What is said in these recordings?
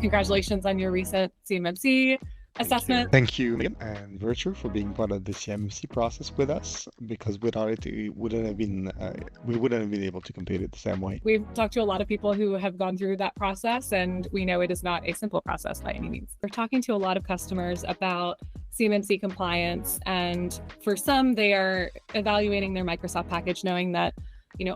Congratulations on your recent CMMC assessment. Thank you, Megan and Virtue, for being part of the CMMC process with us, because without it, we wouldn't have been able to complete it the same way. We've talked to a lot of people who have gone through that process, and we know it is not a simple process by any means. We're talking to a lot of customers about CMMC compliance, and for some, they are evaluating their Microsoft package, knowing that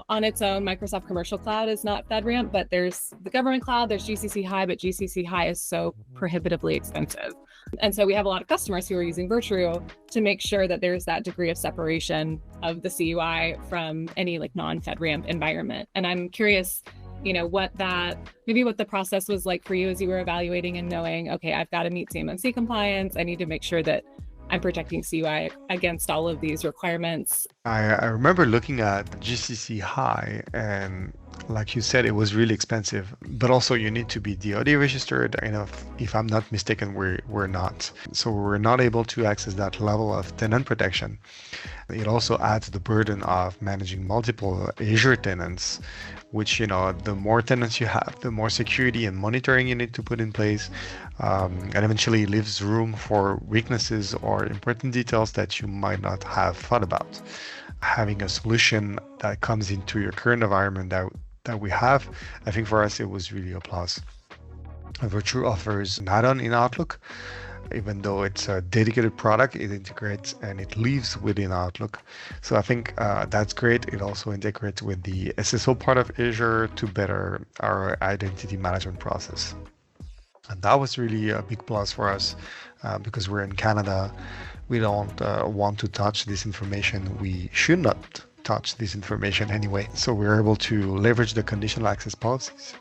on its own, Microsoft Commercial Cloud is not FedRAMP, but there's the government cloud, there's GCC High, but GCC High is so prohibitively expensive. And so we have a lot of customers who are using Virtru to make sure that there's that degree of separation of the CUI from any non-FedRAMP environment. And I'm curious, what the process was like for you as you were evaluating and knowing, okay, I've got to meet CMMC compliance. I need to make sure that I'm protecting CUI against all of these requirements. I remember looking at GCC High, and like you said, it was really expensive, but also you need to be DoD registered. And if I'm not mistaken, we're not. So we're not able to access that level of tenant protection. It also adds the burden of managing multiple Azure tenants, which, the more tenants you have, the more security and monitoring you need to put in place. And eventually leaves room for weaknesses or important details that you might not have thought about. Having a solution that comes into your current environment that we have, I think for us it was really a plus. Virtru offers an add-on in Outlook. Even though it's a dedicated product, it integrates and it lives within Outlook. So I think that's great. It also integrates with the SSO part of Azure to better our identity management process. And that was really a big plus for us because we're in Canada. We don't want to touch this information. We should not touch this information anyway. So we're able to leverage the conditional access policies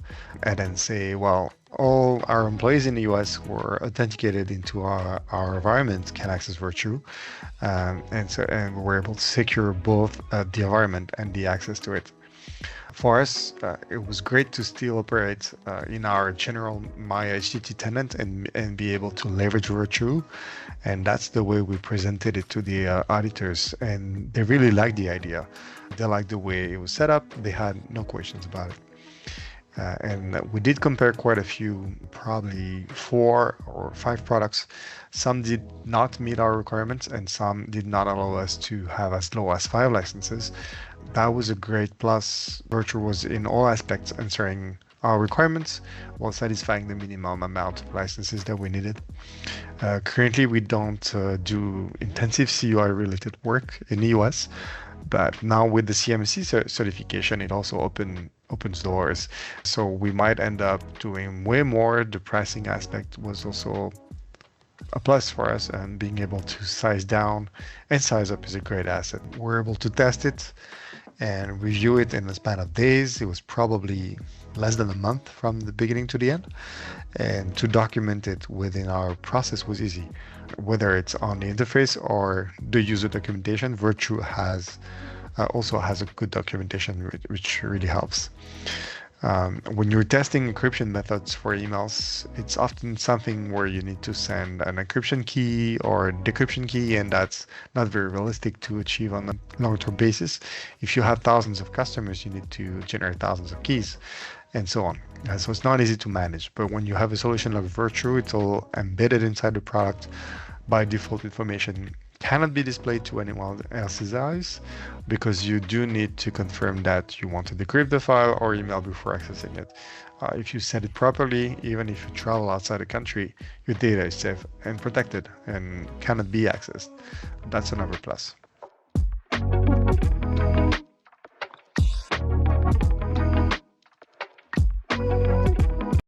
and then say, well, all our employees in the US who are authenticated into our environment can access Virtru. And we're able to secure both the environment and the access to it. For us, it was great to still operate in our general MyHTTP tenant and be able to leverage Virtru. And that's the way we presented it to the auditors. And they really liked the idea. They liked the way it was set up. They had no questions about it. And we did compare quite a few, probably 4 or 5 products. Some did not meet our requirements and some did not allow us to have as low as 5 licenses. That was a great plus. Virtru was in all aspects answering our requirements while satisfying the minimum amount of licenses that we needed. Currently, we don't do intensive CUI related work in the US, but now with the CMMC certification, it also opens doors. So we might end up doing way more. The pricing aspect was also a plus for us, and being able to size down and size up is a great asset. We're able to test it and review it in a span of days. It was probably less than a month from the beginning to the end. And to document it within our process was easy. Whether it's on the interface or the user documentation, Virtru also has a good documentation, which really helps. When you're testing encryption methods for emails, it's often something where you need to send an encryption key or a decryption key, and that's not very realistic to achieve on a long-term basis. If you have thousands of customers, you need to generate thousands of keys, and so on. So it's not easy to manage. But when you have a solution like Virtru, it's all embedded inside the product. By default, information cannot be displayed to anyone else's eyes, because you do need to confirm that you want to decrypt the file or email before accessing it. If you set it properly, even if you travel outside the country, your data is safe and protected and cannot be accessed. That's another plus.